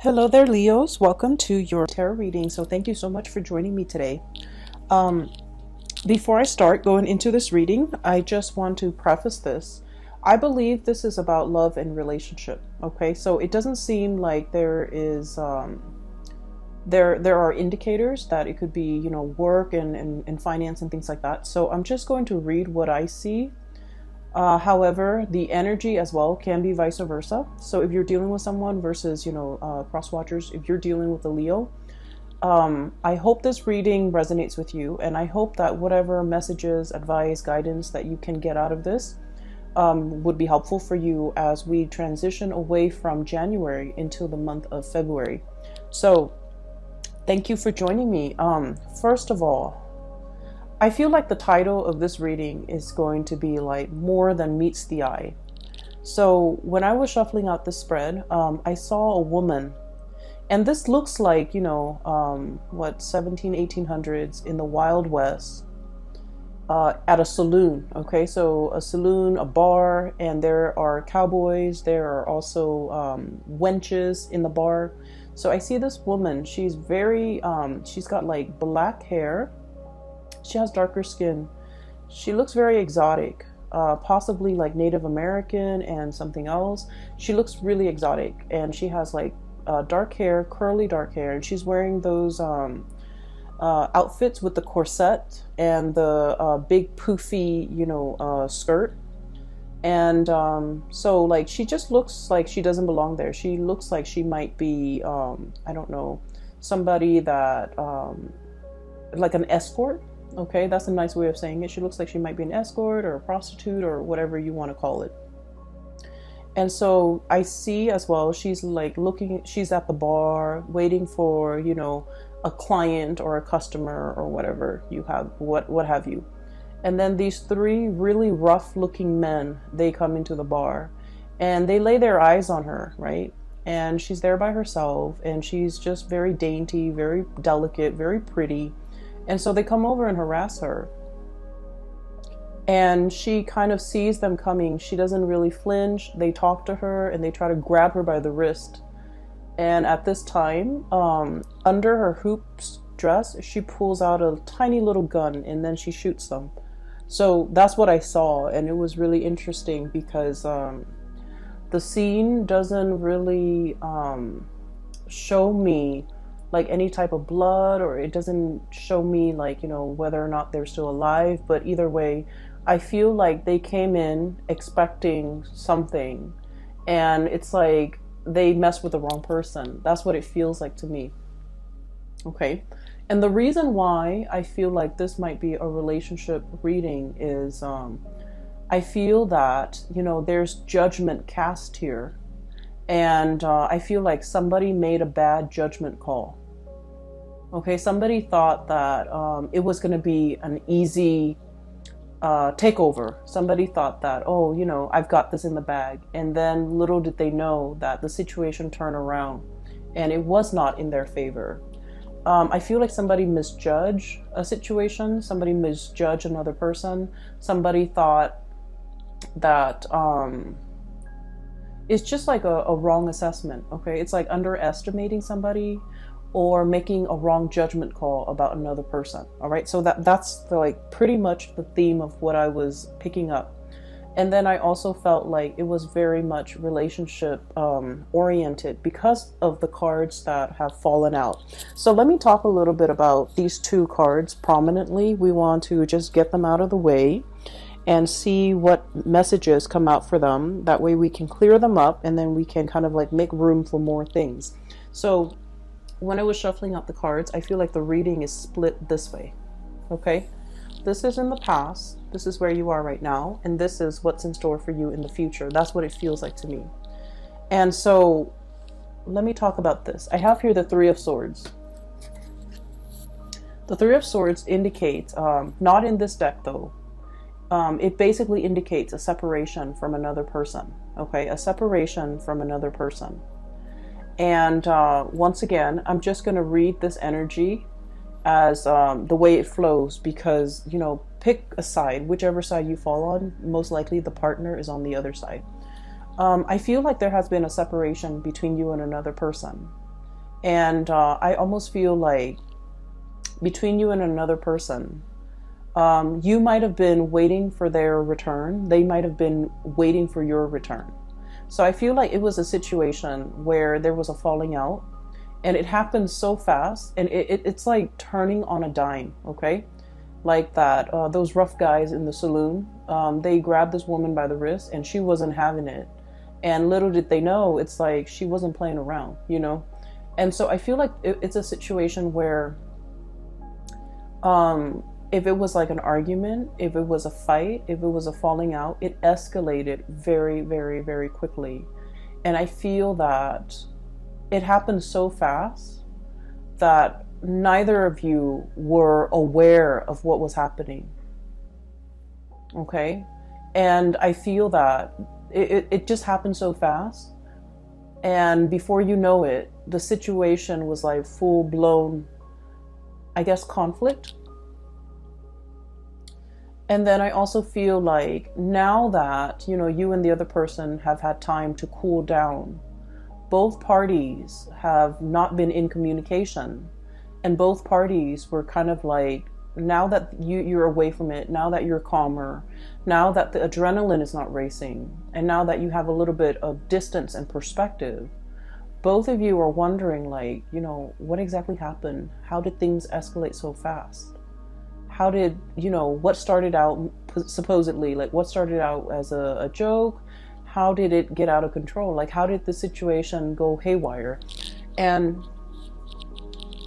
Hello there, Leos. Welcome to your tarot reading. So thank you so much for joining me today. Um, Before I start going into this reading, I just want to preface this. I believe this is about love and relationship. Okay, so it doesn't seem like there is there are indicators that it could be, work and finance and things like that. So I'm just going to read what I see. However, the energy as well can be vice versa. So if you're dealing with someone versus, cross watchers, if you're dealing with a Leo, I hope this reading resonates with you. And I hope that whatever messages, advice, guidance that you can get out of this would be helpful for you as we transition away from January into the month of February. So thank you for joining me. First of all, I feel like the title of this reading is going to be like more than meets the eye. So when I was shuffling out the spread, I saw a woman, and this looks like, 1800s in the Wild West, at a saloon. Okay, so a saloon, a bar, and there are cowboys. There are also wenches in the bar. So I see this woman. She's she's got like black hair. She has darker skin. She looks very exotic, possibly like Native American and something else. She looks really exotic, and she has like dark hair, curly dark hair, and she's wearing those outfits with the corset and the big poofy, skirt. And so like she just looks like she doesn't belong there. She looks like she might be, I don't know, somebody that, like an escort. Okay, that's a nice way of saying it. She looks like she might be an escort or a prostitute or whatever you want to call it. And so I see as well, she's like she's at the bar waiting for, a client or a customer or whatever you have, what have you. And then these three really rough looking men, they come into the bar and they lay their eyes on her, right? And she's there by herself, and she's just very dainty, very delicate, very pretty. And so they come over and harass her. And she kind of sees them coming. She doesn't really flinch. They talk to her and they try to grab her by the wrist. And at this time, under her hoops dress, she pulls out a tiny little gun and then she shoots them. So that's what I saw. And it was really interesting because the scene doesn't really show me like any type of blood, or it doesn't show me like, whether or not they're still alive. But either way, I feel like they came in expecting something, and it's like they messed with the wrong person. That's what it feels like to me. Okay. And the reason why I feel like this might be a relationship reading is I feel that, there's judgment cast here. And I feel like somebody made a bad judgment call. Okay, somebody thought that it was going to be an easy takeover. Somebody thought that, I've got this in the bag. And then little did they know that the situation turned around and it was not in their favor. I feel like somebody misjudged a situation. Somebody misjudged another person. Somebody thought that it's just like a wrong assessment. Okay, it's like underestimating somebody or making a wrong judgment call about another person. All right, so that's pretty much the theme of what I was picking up. And then I also felt like it was very much relationship oriented because of the cards that have fallen out. So let me talk a little bit about these two cards prominently. We want to just get them out of the way and see what messages come out for them. That way we can clear them up, and then we can kind of like make room for more things. So when I was shuffling out the cards, I feel like the reading is split this way. Okay, this is in the past, this is where you are right now, and this is what's in store for you in the future. That's what it feels like to me. And so let me talk about this. I have here the Three of Swords. The Three of Swords indicates, not in this deck though, it basically indicates a separation from another person. Okay, a separation from another person. And once again, I'm just going to read this energy as the way it flows, because, pick a side, whichever side you fall on. Most likely the partner is on the other side. I feel like there has been a separation between you and another person. And I almost feel like between you and another person, you might have been waiting for their return. They might have been waiting for your return. So I feel like it was a situation where there was a falling out, and it happened so fast, and it's like turning on a dime, okay? Like that, those rough guys in the saloon, they grabbed this woman by the wrist, and she wasn't having it. And little did they know, it's like she wasn't playing around, you know? And so I feel like it's a situation where, if it was like an argument, if it was a fight, if it was a falling out, it escalated very, very, very quickly. And I feel that it happened so fast that neither of you were aware of what was happening. Okay? And I feel that it just happened so fast. And before you know it, the situation was like full blown, I guess, conflict. And then I also feel like now that, you know, you and the other person have had time to cool down, both parties have not been in communication. And both parties were kind of like, now that you're away from it, now that you're calmer, now that the adrenaline is not racing, and now that you have a little bit of distance and perspective, both of you are wondering, like, you know, what exactly happened? How did things escalate so fast? How did, you know, what started out supposedly, like what started out as a joke? How did it get out of control? Like, how did the situation go haywire? And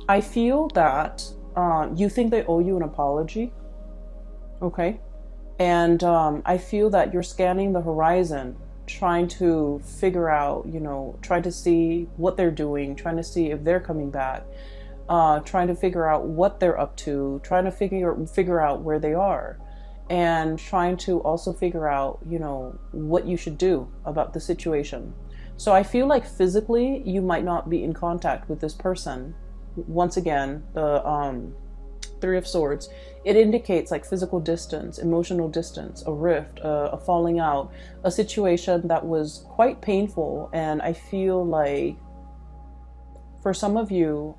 I feel that you think they owe you an apology, okay? And I feel that you're scanning the horizon, trying to figure out, you know, trying to see what they're doing, trying to see if they're coming back, trying to figure out what they're up to, trying to figure out where they are, and trying to also figure out, you know, what you should do about the situation. So I feel like physically you might not be in contact with this person. Once again, the Three of Swords, it indicates like physical distance, emotional distance, a rift, a falling out, a situation that was quite painful. And I feel like for some of you,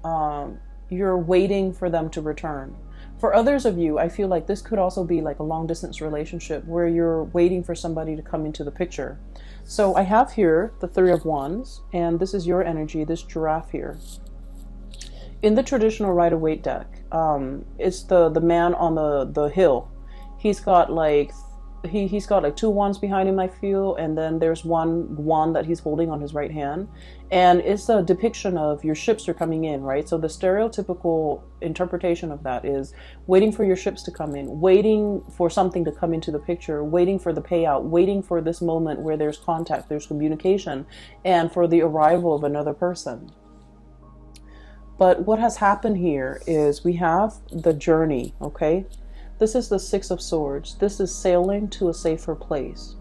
you're waiting for them to return. For others of you, I feel like this could also be like a long distance relationship where you're waiting for somebody to come into the picture. So I have here the Three of Wands, and this is your energy, this giraffe here. In the traditional Rider-Waite deck, it's the man on the hill. He's got like he's got like two wands behind him, I feel, and then there's one wand that he's holding on his right hand, and it's a depiction of your ships are coming in, right? So the stereotypical interpretation of that is waiting for your ships to come in, waiting for something to come into the picture, waiting for the payout, waiting for this moment where there's contact, there's communication, and for the arrival of another person. But what has happened here is we have the journey, okay? This is the Six of Swords. This is sailing to a safer place.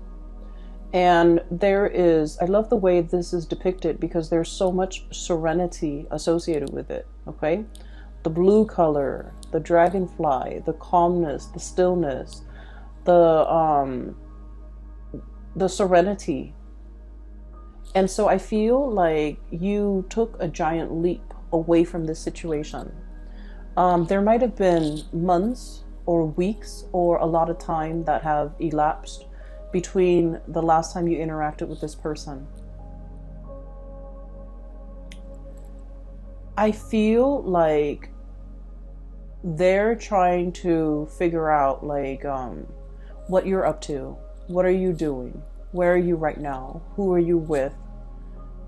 And there is, I love the way this is depicted because there's so much serenity associated with it, okay? The blue color, the dragonfly, the calmness, the stillness, the serenity. And so I feel like you took a giant leap away from this situation. There might have been months or weeks or a lot of time that have elapsed between the last time you interacted with this person. I feel like they're trying to figure out like what you're up to. What are you doing? Where are you right now? Who are you with?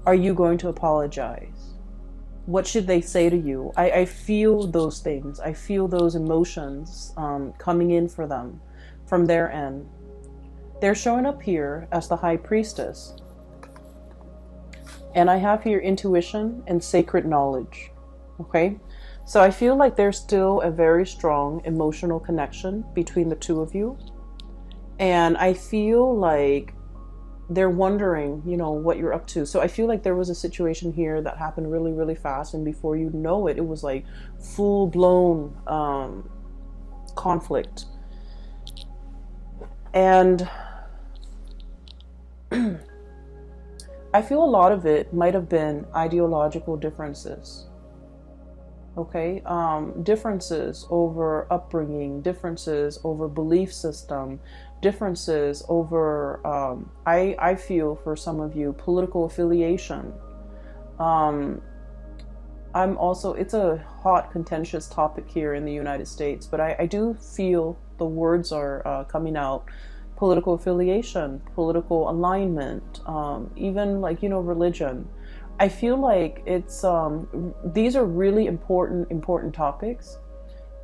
Are you going to apologize? What should they say to you? I feel those things. I feel those emotions coming in for them from their end. They're showing up here as the High Priestess. And I have here intuition and sacred knowledge. Okay? So I feel like there's still a very strong emotional connection between the two of you. And I feel like they're wondering, you know, what you're up to. So I feel like there was a situation here that happened really, really fast. And before you know it, it was like full blown conflict. And I feel a lot of it might have been ideological differences. Okay, differences over upbringing, differences over belief system, differences over, I feel for some of you, political affiliation. Um, I'm also, it's a hot, contentious topic here in the United States, but I do feel the words are coming out. Political affiliation, political alignment, even like, religion. I feel like it's, these are really important topics.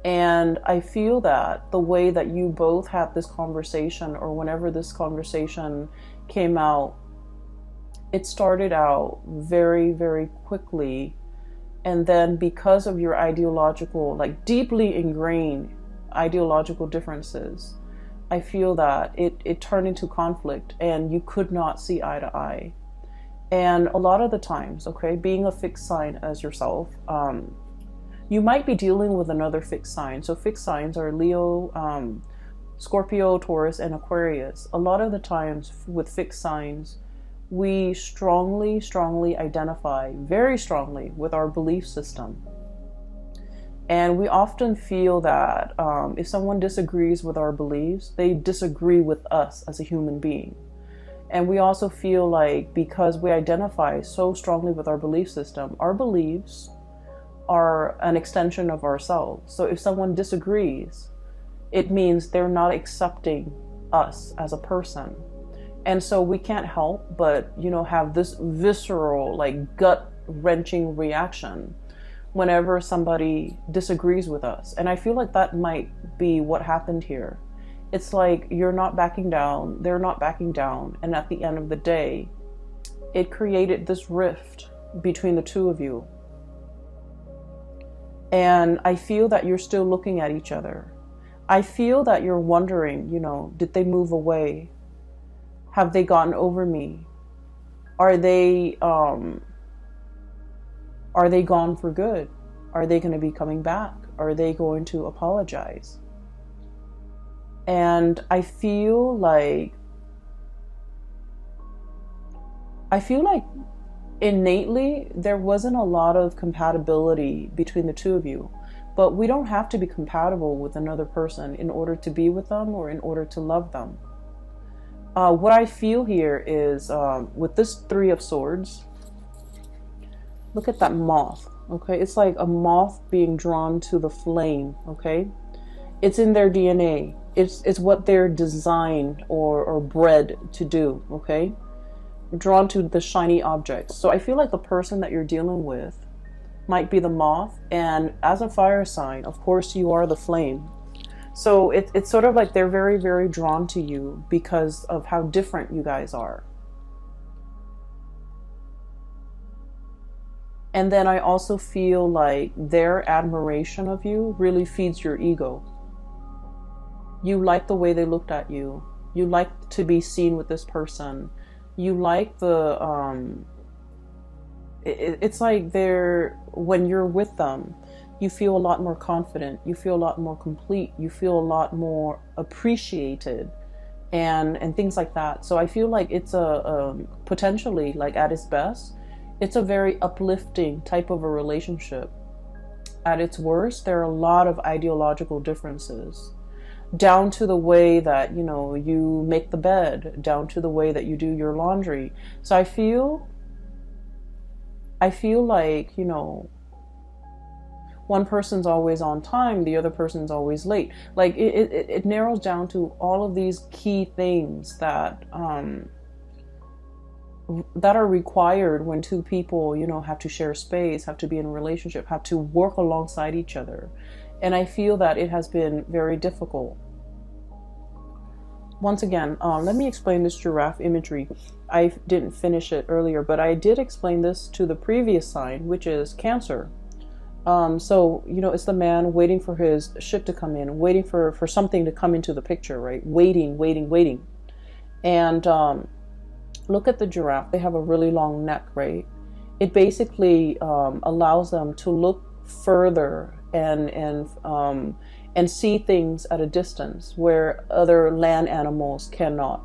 And I feel that the way that you both had this conversation, or whenever this conversation came out, it started out very, very quickly. And then because of your ideological, like deeply ingrained ideological differences, I feel that it turned into conflict and you could not see eye to eye. And a lot of the times, okay, being a fixed sign as yourself, you might be dealing with another fixed sign. So fixed signs are Leo, Scorpio, Taurus, and Aquarius. A lot of the times with fixed signs, we strongly identify very strongly with our belief system. And we often feel that if someone disagrees with our beliefs, they disagree with us as a human being. And we also feel like because we identify so strongly with our belief system, our beliefs are an extension of ourselves. So if someone disagrees, it means they're not accepting us as a person. And so we can't help but, have this visceral, like gut-wrenching reaction whenever somebody disagrees with us. And I feel like that might be what happened here. It's like you're not backing down, they're not backing down. And at the end of the day, it created this rift between the two of you. And I feel that you're still looking at each other. I feel that you're wondering, did they move away? Have they gotten over me? Are they gone for good? Are they going to be coming back? Are they going to apologize? And I feel like innately there wasn't a lot of compatibility between the two of you. But we don't have to be compatible with another person in order to be with them or in order to love them. What I feel here is with this Three of Swords, look at that moth, okay? It's like a moth being drawn to the flame, okay? It's in their DNA. It's what they're designed or bred to do, okay? Drawn to the shiny objects. So I feel like the person that you're dealing with might be the moth, and as a fire sign, of course, you are the flame. So it's sort of like they're very, very drawn to you because of how different you guys are. And then I also feel like their admiration of you really feeds your ego. You like the way they looked at you. You like to be seen with this person. You like the, it's like when you're with them, you feel a lot more confident. You feel a lot more complete. You feel a lot more appreciated and things like that. So I feel like it's potentially, like at its best, it's a very uplifting type of a relationship. At its worst, there are a lot of ideological differences, down to the way that, you make the bed, down to the way that you do your laundry. So I feel like, one person's always on time, the other person's always late. Like it narrows down to all of these key things that are required when two people, have to share space, have to be in a relationship, have to work alongside each other. And I feel that it has been very difficult. Once again, let me explain this giraffe imagery. I didn't finish it earlier, but I did explain this to the previous sign, which is Cancer. So, it's the man waiting for his ship to come in, waiting for something to come into the picture, right? Waiting. And look at the giraffe. They have a really long neck, right? It basically allows them to look further and see things at a distance where other land animals cannot.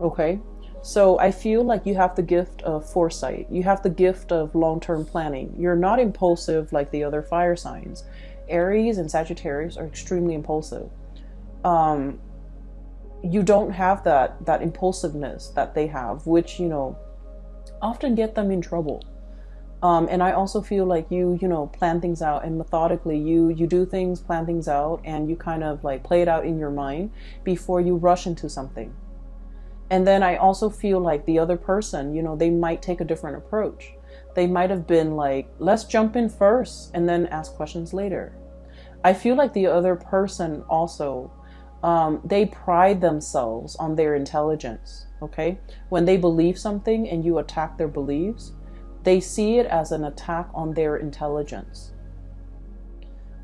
Okay? So I feel like you have the gift of foresight. You have the gift of long-term planning. You're not impulsive like the other fire signs. Aries and Sagittarius are extremely impulsive. You don't have that impulsiveness that they have, which, you know, often get them in trouble. And I also feel like you know, plan things out, and methodically you do things, plan things out, and you kind of like play it out in your mind before you rush into something. And then I also feel like the other person, you know, they might take a different approach. They might have been like, let's jump in first and then ask questions later. I feel like the other person also, they pride themselves on their intelligence, okay? When they believe something and you attack their beliefs, they see it as an attack on their intelligence.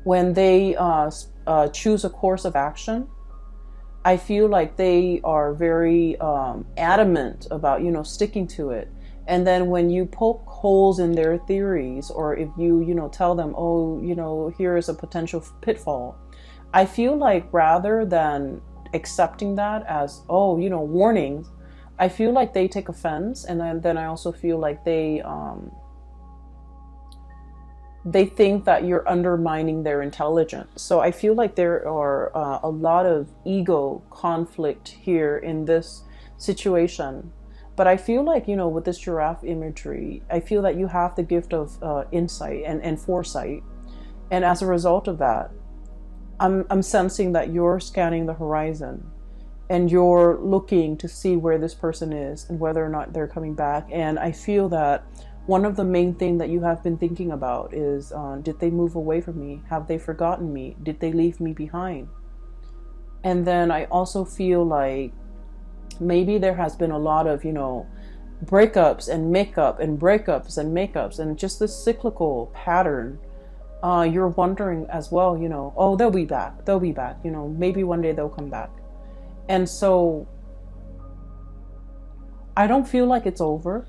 When they choose a course of action, I feel like they are very adamant about, you know, sticking to it. And then when you poke holes in their theories, or if you know, tell them, oh, you know, here is a potential pitfall, I feel like rather than accepting that as, oh, you know, warnings, I feel like they take offense. And then I also feel like they think that you're undermining their intelligence. So I feel like there are a lot of ego conflict here in this situation. But I feel like, you know, with this giraffe imagery, I feel that you have the gift of insight and foresight. And as a result of that, I'm sensing that you're scanning the horizon and you're looking to see where this person is and whether or not they're coming back. And I feel that one of the main things that you have been thinking about is, did they move away from me? Have they forgotten me? Did they leave me behind? And then I also feel like maybe there has been a lot of, you know, breakups and makeup and breakups and makeups and just this cyclical pattern. You're wondering as well, you know, oh, they'll be back. They'll be back. You know, maybe one day they'll come back. And so I don't feel like it's over.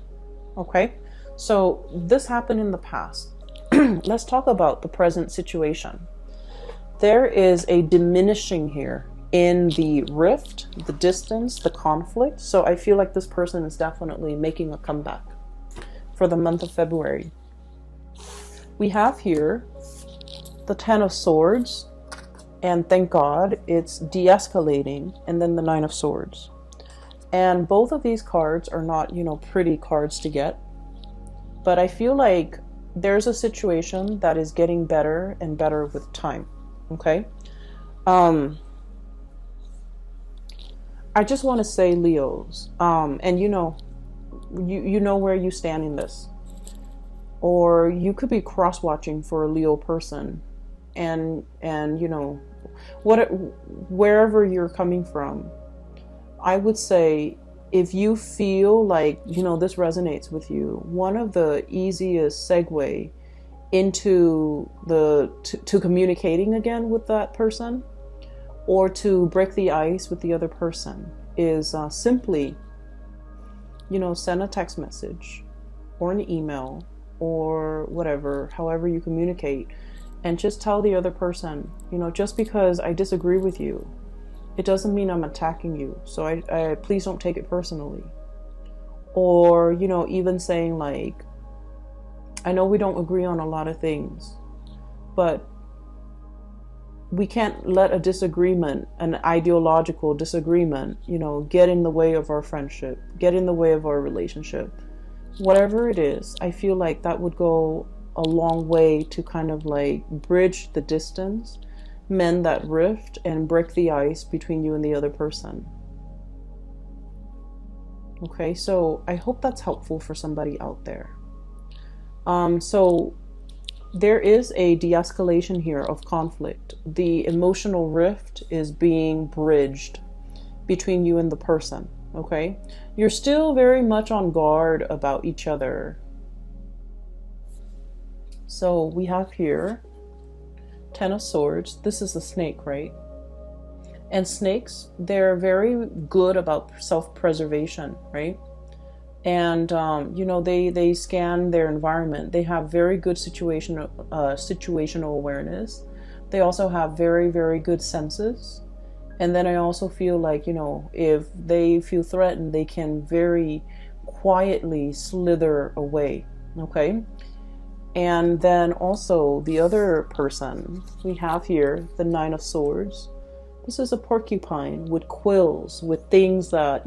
Okay. So this happened in the past. Let's talk about the present situation. There is a diminishing here in the rift, the distance, the conflict. So I feel like this person is definitely making a comeback for the month of February. We have here the Ten of Swords, and thank God it's de-escalating, and then the Nine of Swords. And both of these cards are not, you know, pretty cards to get. But I feel like there's a situation that is getting better and better with time. Okay. I just want to say, Leos, and you know where you stand in this, or you could be cross-watching for a Leo person, and you know, wherever you're coming from, I would say, if you feel like, you know, this resonates with you, one of the easiest segue into to communicating again with that person, or to break the ice with the other person, is simply, you know, send a text message or an email or whatever, however you communicate, and just tell the other person, you know, just because I disagree with you, it doesn't mean I'm attacking you. So I please don't take it personally. Or, you know, even saying like, I know we don't agree on a lot of things, but we can't let a disagreement, an ideological disagreement, you know, get in the way of our friendship, get in the way of our relationship. Whatever it is, I feel like that would go a long way to kind of like bridge the distance, mend that rift, and break the ice between you and the other person. Okay, so I hope that's helpful for somebody out there. So there is a de-escalation here of conflict. The emotional rift is being bridged between you and the person, okay? You're still very much on guard about each other. So we have here Ten of Swords. This is a snake, right? And snakes, they're very good about self-preservation, right? And, you know, they scan their environment. They have very good situational awareness. They also have very, very good senses. And then I also feel like, if they feel threatened, they can very quietly slither away. Okay. And then also the other person we have here, the Nine of Swords. This is a porcupine with quills, with things that,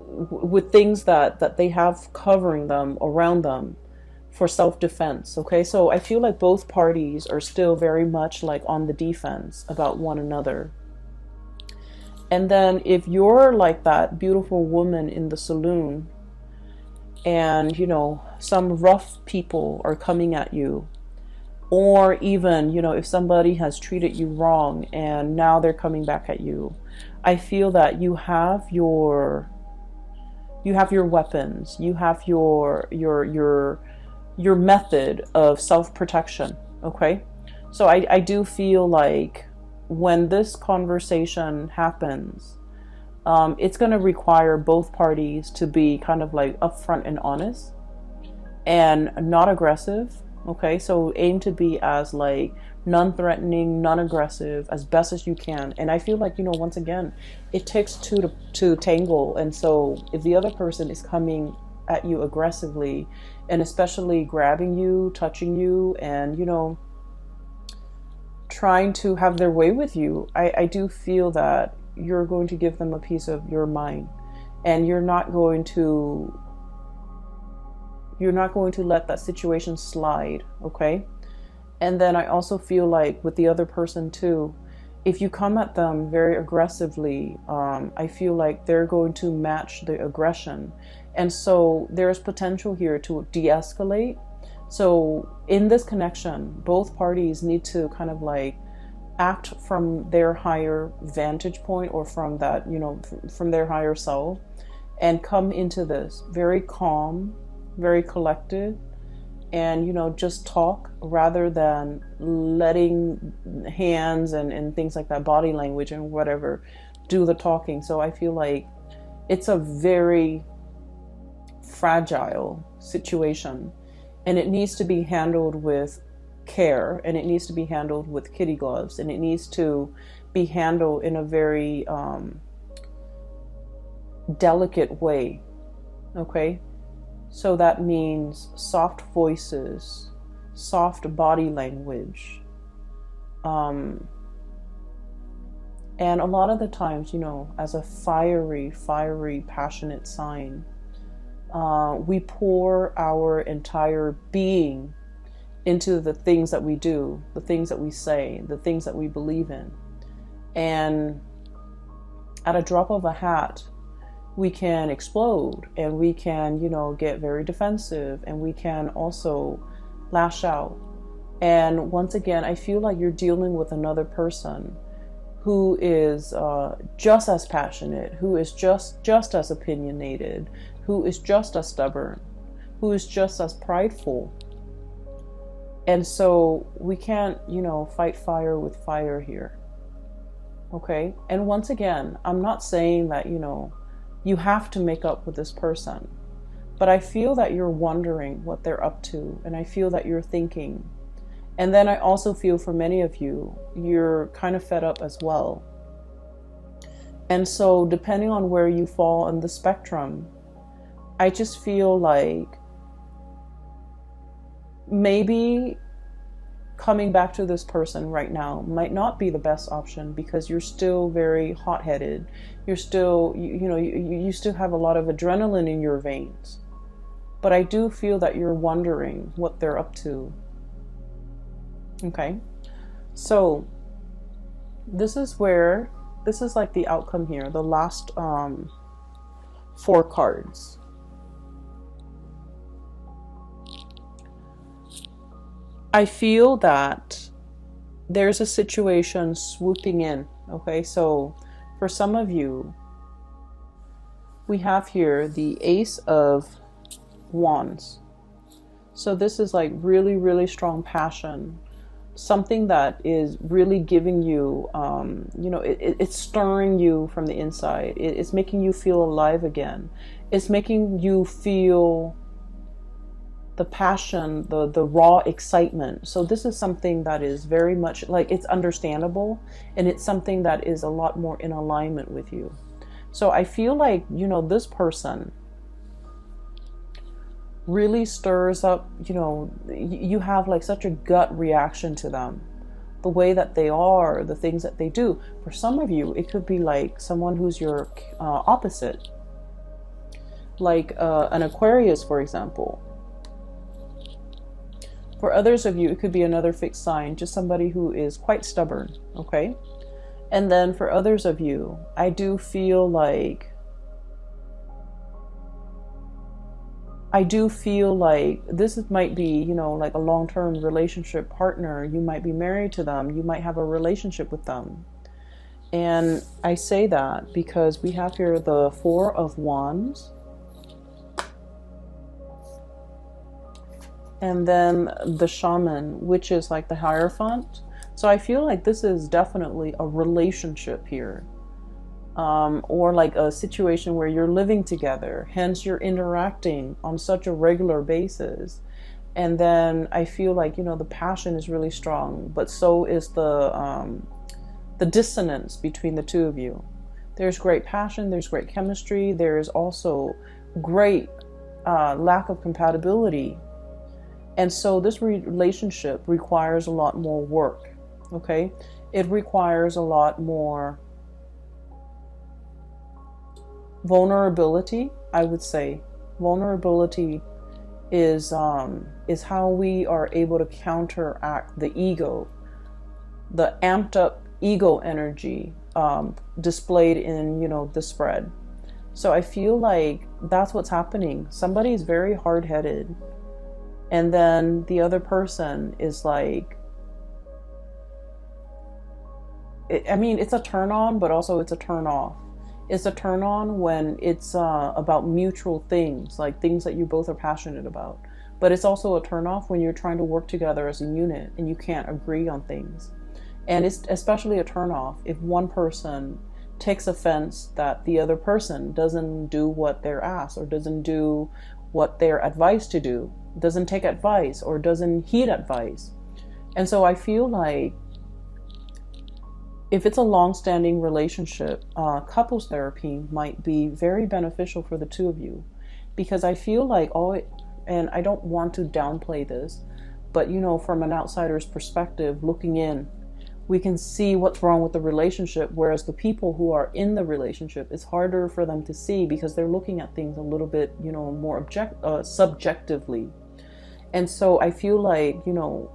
with things that they have covering them, around them, for self-defense. Okay, so I feel like both parties are still very much like on the defense about one another. And then if you're like that beautiful woman in the saloon, and some rough people are coming at you, or even if somebody has treated you wrong and now they're coming back at you, I feel that you have your weapons, you have your method of self-protection. Okay, so I do feel like when this conversation happens, it's going to require both parties to be kind of like upfront and honest and not aggressive. Okay, so aim to be as like non-threatening, non-aggressive as best as you can. And I feel like, once again, it takes two to tangle. And so if the other person is coming at you aggressively, and especially grabbing you, touching you, and trying to have their way with you, I do feel that you're going to give them a piece of your mind, and you're not going to let that situation slide. Okay. And then I also feel like with the other person too, if you come at them very aggressively, I feel like they're going to match the aggression, and so there's potential here to de-escalate. So in this connection, both parties need to kind of like act from their higher vantage point, or from that, from their higher self, and come into this very calm, very collected, and just talk rather than letting hands and things like that, body language and whatever, do the talking. So I feel like it's a very fragile situation, and it needs to be handled with care, and it needs to be handled with kitty gloves, and it needs to be handled in a very delicate way. Okay, so that means soft voices, soft body language, and a lot of the times, as a fiery passionate sign, we pour our entire being into the things that we do, the things that we say, the things that we believe in. And at a drop of a hat, we can explode, and we can, get very defensive, and we can also lash out. And once again, I feel like you're dealing with another person who is just as passionate, who is just as opinionated, who is just as stubborn, who is just as prideful. And so we can't, fight fire with fire here. Okay? And once again, I'm not saying that, you have to make up with this person, but I feel that you're wondering what they're up to, and I feel that you're thinking. And then I also feel for many of you, you're kind of fed up as well. And so depending on where you fall on the spectrum, I just feel like maybe coming back to this person right now might not be the best option, because you're still very hot-headed. You're still, you still have a lot of adrenaline in your veins. But I do feel that you're wondering what they're up to. Okay, so this is like the outcome here, the last 4 cards. I feel that there's a situation swooping in. Okay, so for some of you, we have here the Ace of Wands. So this is like really, really strong passion. Something that is really giving you, it's stirring you from the inside. It's making you feel alive again. It's making you feel the passion, the raw excitement. So this is something that is very much like, it's understandable, and it's something that is a lot more in alignment with you. So I feel like, you know, this person really stirs up, you know, you have like such a gut reaction to them, the way that they are, the things that they do. For some of you, it could be like someone who's your opposite, like an Aquarius, for example. For others of you, it could be another fixed sign, just somebody who is quite stubborn, okay? And then for others of you, I do feel like this might be, you know, like a long-term relationship partner. You might be married to them. You might have a relationship with them. And I say that because we have here the Four of Wands. And then the Shaman, which is like the Hierophant. So I feel like this is definitely a relationship here. Or like a situation where you're living together, hence you're interacting on such a regular basis. And then I feel like, you know, the passion is really strong, but so is the dissonance between the two of you. There's great passion, there's great chemistry, there's also great lack of compatibility. And so this relationship requires a lot more work, okay? It requires a lot more vulnerability, I would say. Vulnerability is how we are able to counteract the ego, the amped up ego energy displayed in, you know, the spread. So I feel like that's what's happening. Somebody is very hard-headed, and then the other person is like, I mean, it's a turn on, but also it's a turn off. It's a turn on when it's about mutual things, like things that you both are passionate about. But it's also a turn off when you're trying to work together as a unit and you can't agree on things. And it's especially a turn off if one person takes offense that the other person doesn't do what they're asked, or doesn't do what they're advised to do, doesn't take advice, or doesn't heed advice. And so I feel like if it's a long-standing relationship, couples therapy might be very beneficial for the two of you, because I feel like and I don't want to downplay this, but you know, from an outsider's perspective, looking in, we can see what's wrong with the relationship, whereas the people who are in the relationship, it's harder for them to see because they're looking at things a little bit, you know, more subjectively. And so I feel like, you know,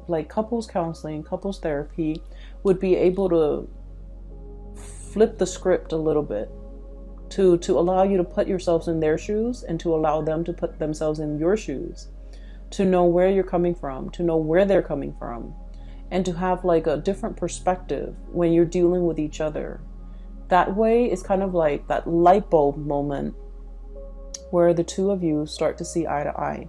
like couples counseling, couples therapy would be able to flip the script a little bit to allow you to put yourselves in their shoes, and to allow them to put themselves in your shoes, to know where you're coming from, to know where they're coming from, and to have like a different perspective when you're dealing with each other. That way, it's kind of like that light bulb moment where the two of you start to see eye to eye.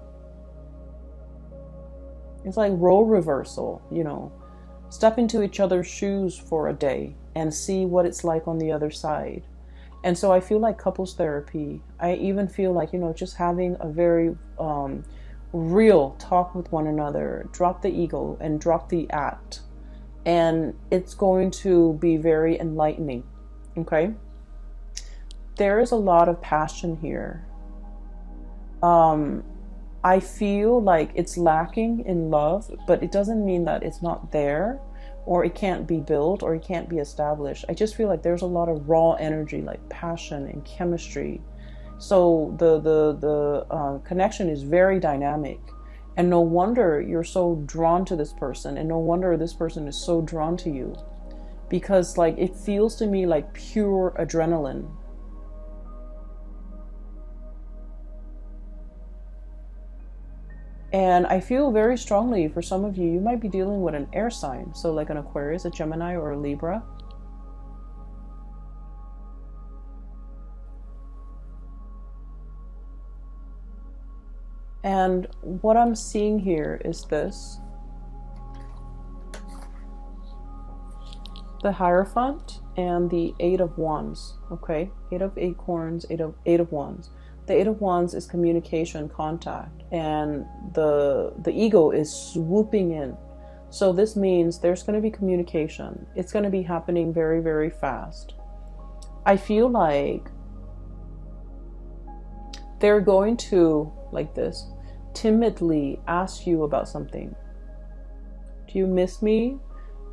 It's like role reversal, you know. Step into each other's shoes for a day and see what it's like on the other side. And so I feel like couples therapy, I even feel like, you know, just having a very real talk with one another, drop the ego and drop the act. And it's going to be very enlightening, okay? There is a lot of passion here. I feel like it's lacking in love, but it doesn't mean that it's not there, or it can't be built, or it can't be established. I just feel like there's a lot of raw energy, like passion and chemistry. So the connection is very dynamic, and no wonder you're so drawn to this person, and no wonder this person is so drawn to you, because like it feels to me like pure adrenaline. And I feel very strongly for some of you, you might be dealing with an air sign. So like an Aquarius, a Gemini, or a Libra. And what I'm seeing here is this. The Hierophant and the Eight of Wands, okay? Eight of Acorns, Eight of Wands. The Eight of Wands is communication, contact, and the ego is swooping in. So this means there's going to be communication. It's going to be happening very, very fast. I feel like they're going to, like this, timidly ask you about something. Do you miss me?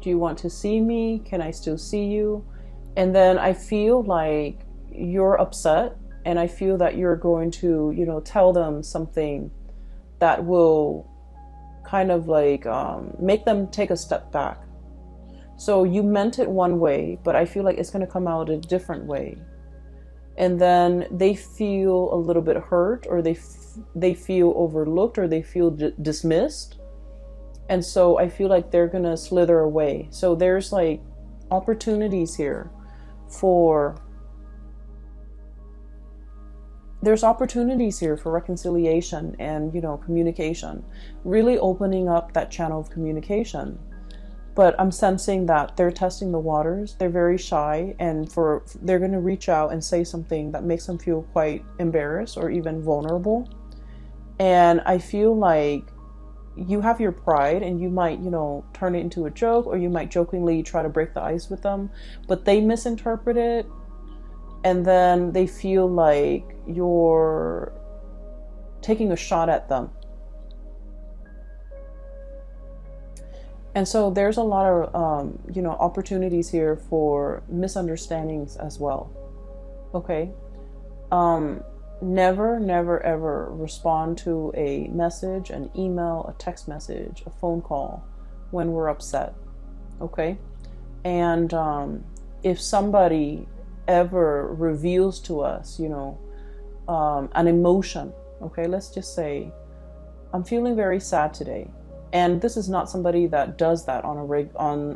Do you want to see me? Can I still see you? And then I feel like you're upset, and I feel that you're going to, you know, tell them something that will kind of like make them take a step back. So you meant it one way, but I feel like it's going to come out a different way. And then they feel a little bit hurt, or they feel overlooked, or they feel dismissed. And so I feel like they're going to slither away. So there's like opportunities here for reconciliation and, you know, communication, really opening up that channel of communication. But I'm sensing that they're testing the waters. They're very shy, and they're going to reach out and say something that makes them feel quite embarrassed or even vulnerable. And I feel like you have your pride, and you might, you know, turn it into a joke, or you might jokingly try to break the ice with them, but they misinterpret it, and then they feel like you're taking a shot at them. And so there's a lot of, you know, opportunities here for misunderstandings as well. Okay. Never, never, ever respond to a message, an email, a text message, a phone call when we're upset. Okay. And if somebody ever reveals to us, you know, an emotion, okay, let's just say, I'm feeling very sad today. And this is not somebody that does that on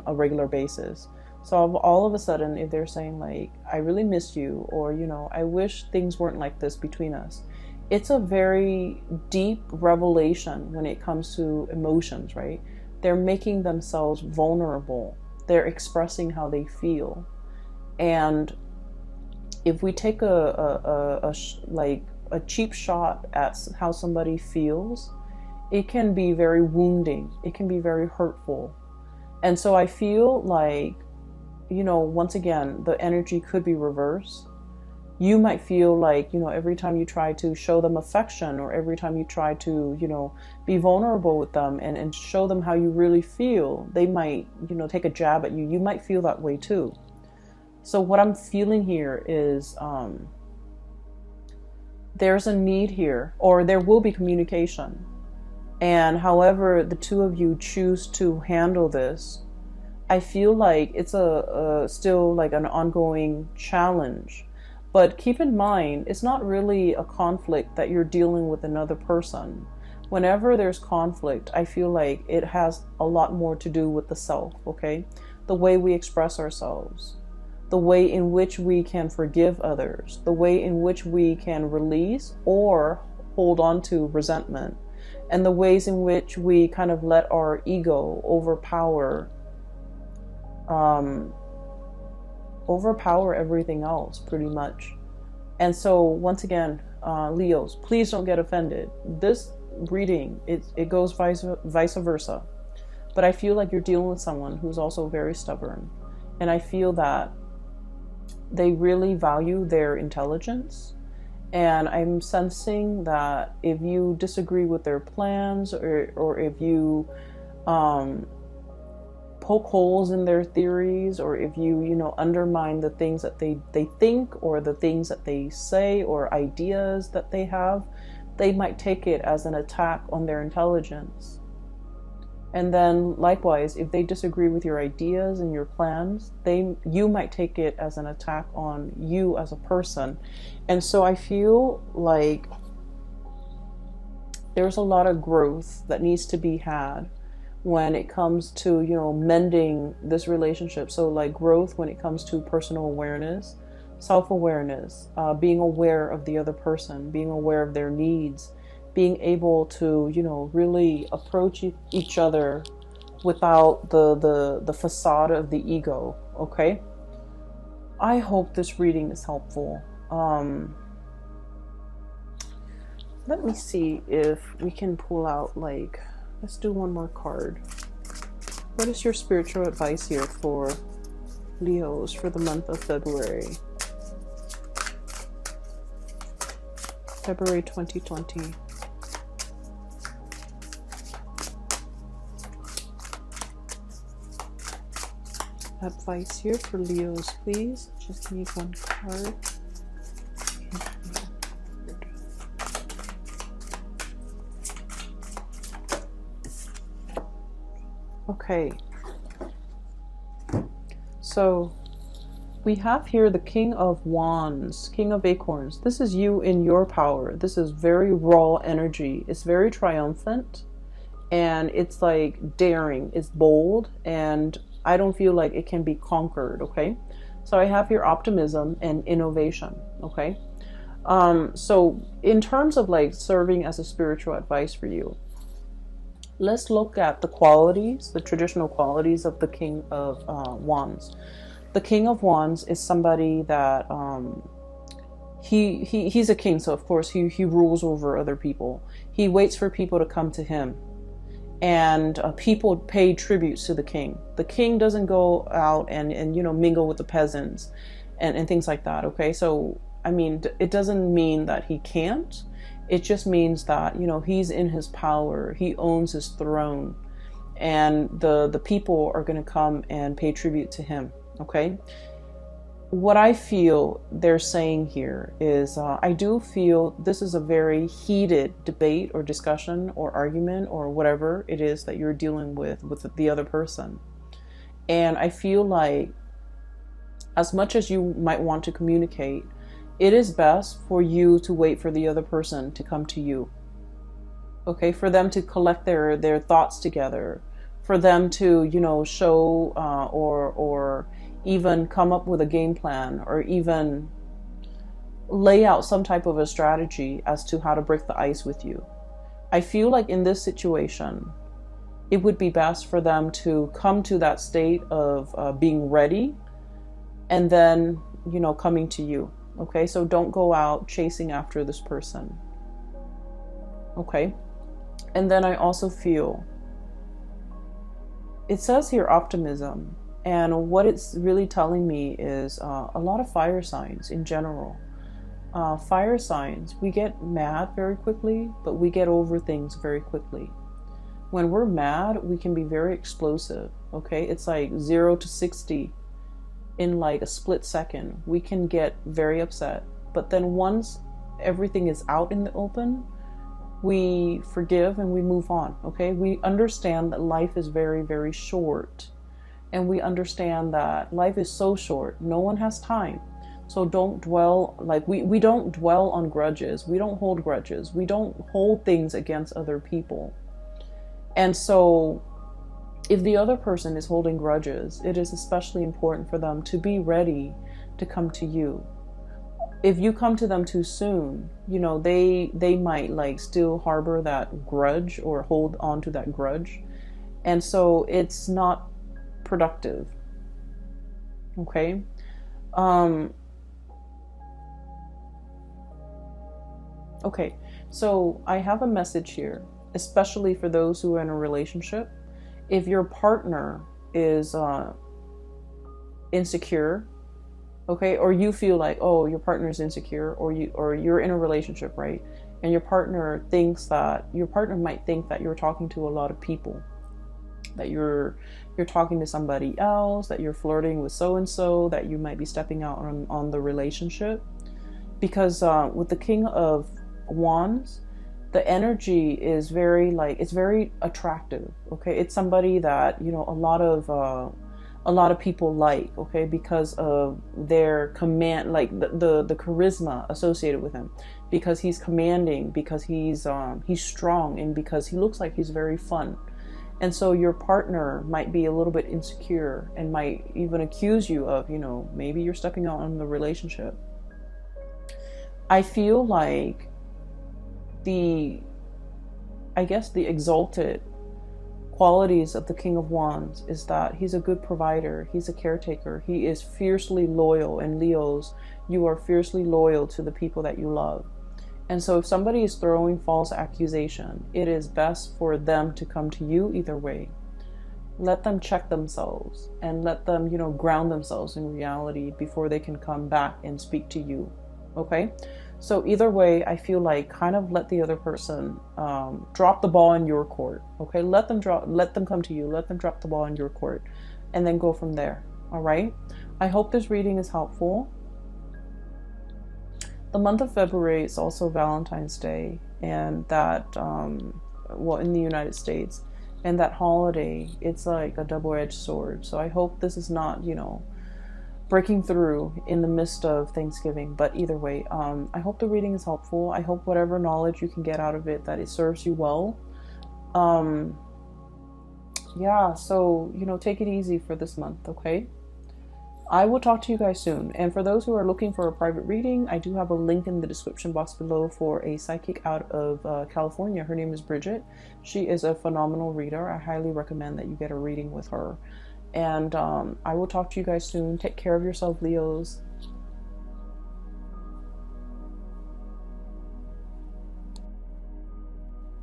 a regular basis. So all of a sudden, if they're saying like, I really miss you, or, you know, I wish things weren't like this between us, it's a very deep revelation when it comes to emotions, right? They're making themselves vulnerable. They're expressing how they feel. And if we take a cheap shot at how somebody feels, it can be very wounding. It can be very hurtful. And so I feel like, you know, once again, the energy could be reversed. You might feel like, you know, every time you try to show them affection, or every time you try to, you know, be vulnerable with them and show them how you really feel, they might, you know, take a jab at you. You might feel that way too. So what I'm feeling here is there's a need here, or there will be communication. And however the two of you choose to handle this, I feel like it's still like an ongoing challenge. But keep in mind, it's not really a conflict that you're dealing with another person. Whenever there's conflict, I feel like it has a lot more to do with the self, okay? The way we express ourselves, the way in which we can forgive others, the way in which we can release or hold on to resentment, and the ways in which we kind of let our ego overpower everything else, pretty much. And so once again, Leos, please don't get offended. This reading, it goes vice versa. But I feel like you're dealing with someone who's also very stubborn. And I feel that they really value their intelligence. And I'm sensing that if you disagree with their plans, or if you poke holes in their theories, or if you, you know, undermine the things that they think, or the things that they say, or ideas that they have, they might take it as an attack on their intelligence. And then likewise, if they disagree with your ideas and your plans, you might take it as an attack on you as a person. And so I feel like there's a lot of growth that needs to be had when it comes to, you know, mending this relationship. So like growth when it comes to personal awareness, self-awareness, being aware of the other person, being aware of their needs, being able to, you know, really approach each other without the facade of the ego. Okay, I hope this reading is helpful. Let me see if we can pull out, like, let's do one more card. What is your spiritual advice here for Leos for the month of February? February 2020. Advice here for Leos, please. Just need one card. Okay. So we have here the King of Wands, King of Acorns. This is you in your power. This is very raw energy. It's very triumphant, and it's like daring. It's bold, and I don't feel like it can be conquered. Okay, so I have here optimism and innovation. Okay, so in terms of like serving as a spiritual advice for you, let's look at the qualities, the traditional qualities of the King of Wands. The King of Wands is somebody that he's a king, so of course he rules over other people. He waits for people to come to him, and people pay tributes to the king. The king doesn't go out and you know, mingle with the peasants and things like that. Okay, so I mean, it doesn't mean that he can't. It just means that, you know, he's in his power. He owns his throne, and the people are going to come and pay tribute to him. Okay, what I feel they're saying here is I do feel this is a very heated debate or discussion or argument or whatever it is that you're dealing with the other person. And I feel like as much as you might want to communicate, it is best for you to wait for the other person to come to you. Okay, for them to collect their thoughts together, for them to, you know, show or even come up with a game plan, or even lay out some type of a strategy as to how to break the ice with you. I feel like in this situation, it would be best for them to come to that state of being ready, and then, you know, coming to you. Okay, so don't go out chasing after this person. Okay, and then I also feel it says here optimism. And what it's really telling me is a lot of fire signs in general. Fire signs, we get mad very quickly, but we get over things very quickly. When we're mad, we can be very explosive. Okay, it's like 0 to 60 in like a split second. We can get very upset, but then once everything is out in the open, we forgive and we move on. Okay, we understand that life is very, very short. And we understand that life is so short. No one has time. So don't dwell, like we don't dwell on grudges. We don't hold grudges. We don't hold things against other people. And so if the other person is holding grudges, it is especially important for them to be ready to come to you. If you come to them too soon, you know, they might like still harbor that grudge or hold on to that grudge. And so it's not productive. Okay, okay, so I have a message here, especially for those who are in a relationship. If your partner is insecure, okay, or you feel like, oh, your partner is insecure, or you're in a relationship, right, and your partner might think that you're talking to a lot of people, that you're talking to somebody else, that you're flirting with so-and-so, that you might be stepping out on the relationship. Because with the King of Wands, the energy is very, like, it's very attractive. Okay, it's somebody that, you know, a lot of people like, okay, because of their command, like the charisma associated with him, because he's commanding, because he's strong, and because he looks like he's very fun. And so your partner might be a little bit insecure and might even accuse you of, you know, maybe you're stepping out on the relationship. I feel like the exalted qualities of the King of Wands is that he's a good provider, he's a caretaker, he is fiercely loyal, and Leos, you are fiercely loyal to the people that you love. And so if somebody is throwing false accusation, it is best for them to come to you either way. Let them check themselves and let them, ground themselves in reality before they can come back and speak to you. Okay? So either way, I feel like kind of let the other person drop the ball in your court. Okay? Let them come to you. Let them drop the ball in your court and then go from there. All right? I hope this reading is helpful. The month of February is also Valentine's Day, and that, in the United States, and that holiday, it's like a double-edged sword. So I hope this is not, breaking through in the midst of Thanksgiving. But either way, I hope the reading is helpful. I hope whatever knowledge you can get out of it, that it serves you well. Yeah, so, take it easy for this month, okay? I will talk to you guys soon. And for those who are looking for a private reading, I do have a link in the description box below for a psychic out of California. Her name is Bridget. She is a phenomenal reader. I highly recommend that you get a reading with her. And I will talk to you guys soon. Take care of yourself, Leos.